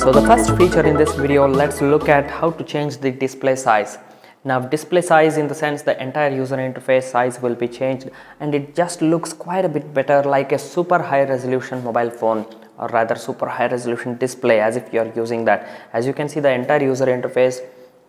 So the first feature in this video, let's look at how to change the display size. Now display size in the sense the entire user interface size will be changed and it just looks quite a bit better like a super high resolution mobile phone, or rather super high resolution display, as if you are using that. As you can see, the entire user interface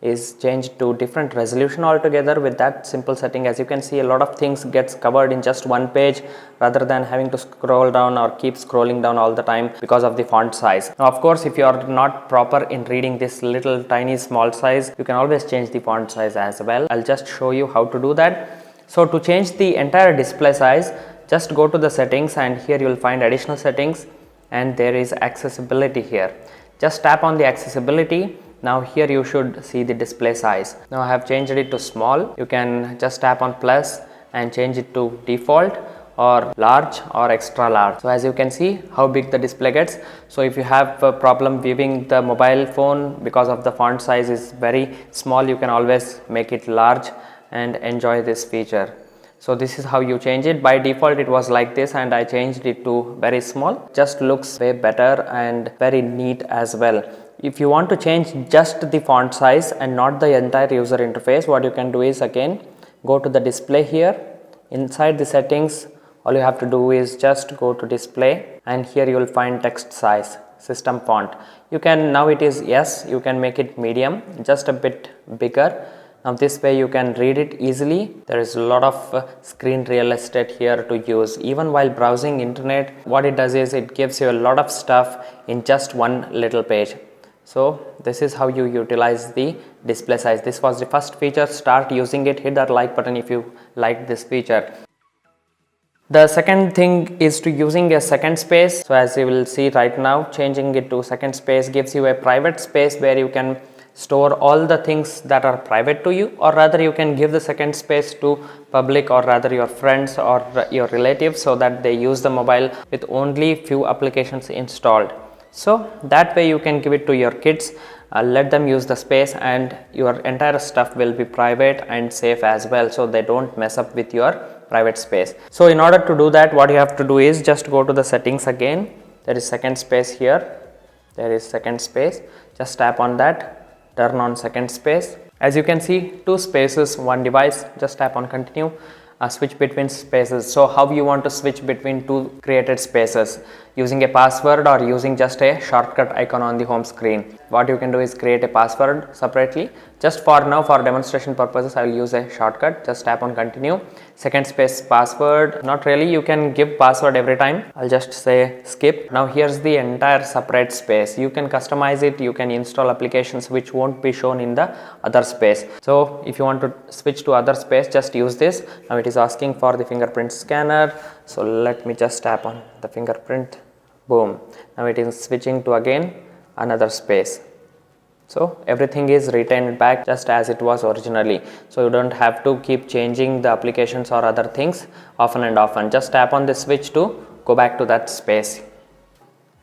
is changed to different resolution altogether with that simple setting. As you can see, a lot of things gets covered in just one page rather than having to scroll down or keep scrolling down all the time because of the font size. Now of course, if you are not proper in reading this little tiny small size, you can always change the font size as well. I'll just show you how to do that. So to change the entire display size, just go to the settings and here you will find additional settings and there is accessibility here. Just tap on the accessibility. Now here you should see the display size. Now I have changed it to small. You can just tap on plus and change it to default or large or extra large. So as you can see how big the display gets. So if you have a problem viewing the mobile phone because of the font size is very small, you can always make it large and enjoy this feature. So this is how you change it. By default it was like this and I changed it to very small. Just looks way better and very neat as well. If you want to change just the font size and not the entire user interface, what you can do is again go to the display here. Inside the settings, all you have to do is just go to display and here you will find text size, system font. You can, now it is yes, you can make it medium, just a bit bigger. Now this way you can read it easily. There is a lot of screen real estate here to use. Even while browsing internet, what it does is it gives you a lot of stuff in just one little page. So this is how you utilize the display size. This was the first feature. Start using it. Hit that like button if you like this feature. The second thing is to using a second space. So as you will see right now, changing it to second space gives you a private space where you can store all the things that are private to you, or rather you can give the second space to public or rather your friends or your relatives so that they use the mobile with only few applications installed. So that way you can give it to your kids, let them use the space and your entire stuff will be private and safe as well, so they don't mess up with your private space. So in order to do that, what you have to do is just go to the settings again. There is second space here. There is second space. Just tap on that. Turn on second space. As you can see, two spaces, one device. Just tap on continue. Switch between spaces. So how you want to switch between two created spaces, using a password or using just a shortcut icon on the home screen. What you can do is create a password separately. Just for now, for demonstration purposes, I will use a shortcut. Just tap on continue. Second space password. Not really, you can give password every time. I'll just say skip. Now here's the entire separate space. You can customize it. You can install applications which won't be shown in the other space. So if you want to switch to other space, just use this. Now it is asking for the fingerprint scanner. So let me just tap on the fingerprint. Boom. Now it is switching to again another space. So everything is retained back just as it was originally. So you don't have to keep changing the applications or other things often and often. Just tap on the switch to go back to that space,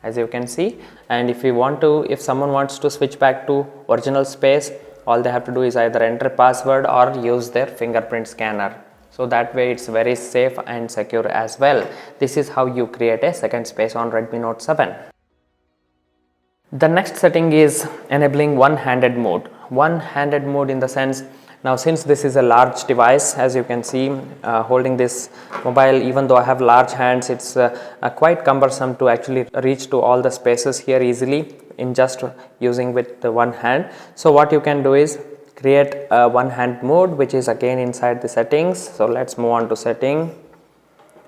as you can see. And if you want to, if someone wants to switch back to original space, all they have to do is either enter password or use their fingerprint scanner. So that way it's very safe and secure as well. This is how you create a second space on Redmi Note 7. The next setting is enabling one-handed mode. One-handed mode in the sense, now since this is a large device, as you can see, holding this mobile, even though I have large hands, it's quite cumbersome to actually reach to all the spaces here easily in just using with the one hand. So what you can do is create a one-hand mode, which is again inside the settings. So let's move on to setting,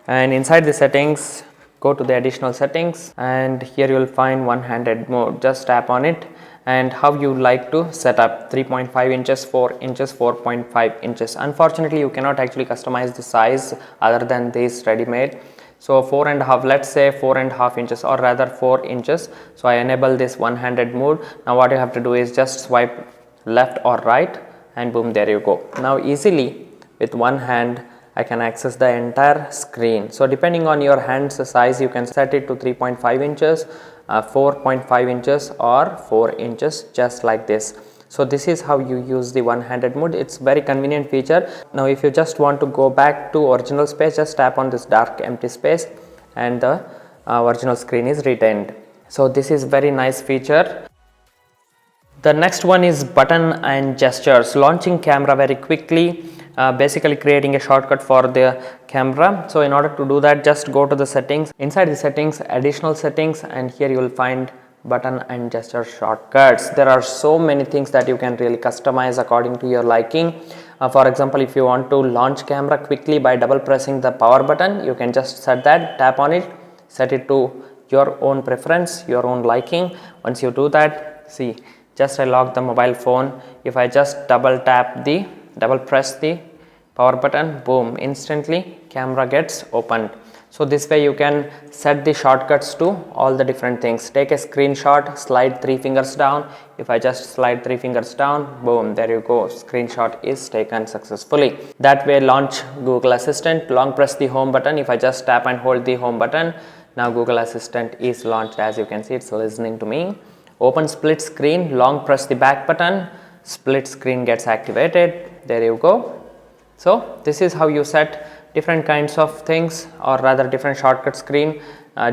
and inside the settings, go to the additional settings and here you will find one-handed mode. Just tap on it and how you like to set up 3.5 inches, 4 inches, 4.5 inches. Unfortunately, you cannot actually customize the size other than this ready-made. So 4.5, let's say 4.5 inches or rather 4 inches. So I enable this one-handed mode. Now what you have to do is just swipe left or right and boom, there you go. Now easily with one hand I can access the entire screen. So depending on your hand's size, you can set it to 3.5 inches, 4.5 inches or 4 inches, just like this. So this is how you use the one-handed mode. It's very convenient feature. Now if you just want to go back to original space, just tap on this dark empty space and the original screen is retained. So this is very nice feature. The next one is button and gestures. Launching camera very quickly, basically creating a shortcut for the camera. So in order to do that, just go to the settings. Inside the settings, additional settings, and here you will find button and gesture shortcuts. There are so many things that you can really customize according to your liking. For example, if you want to launch camera quickly by double pressing the power button, you can just set that, tap on it, set it to your own preference, your own liking. Once you do that, see, just I lock the mobile phone. If I just double press the power button, boom, instantly camera gets opened. So this way you can set the shortcuts to all the different things. Take a screenshot, slide 3 fingers down. If I just slide 3 fingers down, boom, there you go, screenshot is taken successfully. That way launch Google Assistant, long press the home button. If I just tap and hold the home button, now Google Assistant is launched. As you can see, it's listening to me. Open split screen, long press the back button, split screen gets activated. There you go. So this is how you set different kinds of things, or rather different shortcut screen,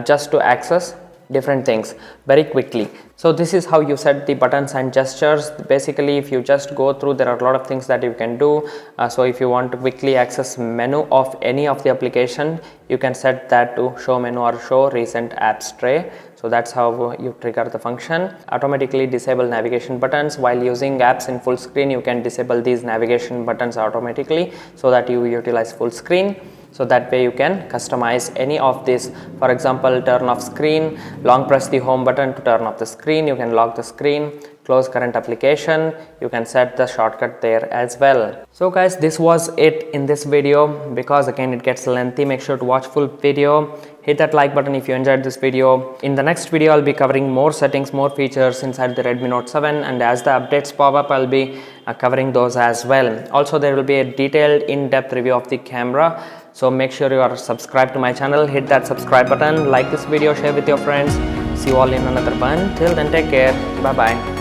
just to access different things very quickly. So this is how you set the buttons and gestures. Basically, if you just go through, there are a lot of things that you can do. So if you want to quickly access menu of any of the application, you can set that to show menu or show recent apps tray. So that's how you trigger the function. Automatically disable navigation buttons. While using apps in full screen, you can disable these navigation buttons automatically so that you utilize full screen. So that way you can customize any of this. For example, turn off screen, long press the home button to turn off the screen. You can lock the screen, close current application. You can set the shortcut there as well. So guys, this was it in this video. Because again it gets lengthy, make sure to watch full video. Hit that like button if you enjoyed this video. In the next video, I'll be covering more settings, more features inside the Redmi Note 7, and as the updates pop up, I'll be covering those as well. Also, there will be a detailed in-depth review of the camera. So make sure you are subscribed to my channel. Hit that subscribe button, like this video, share with your friends. See you all in another one. Till then, take care. Bye bye.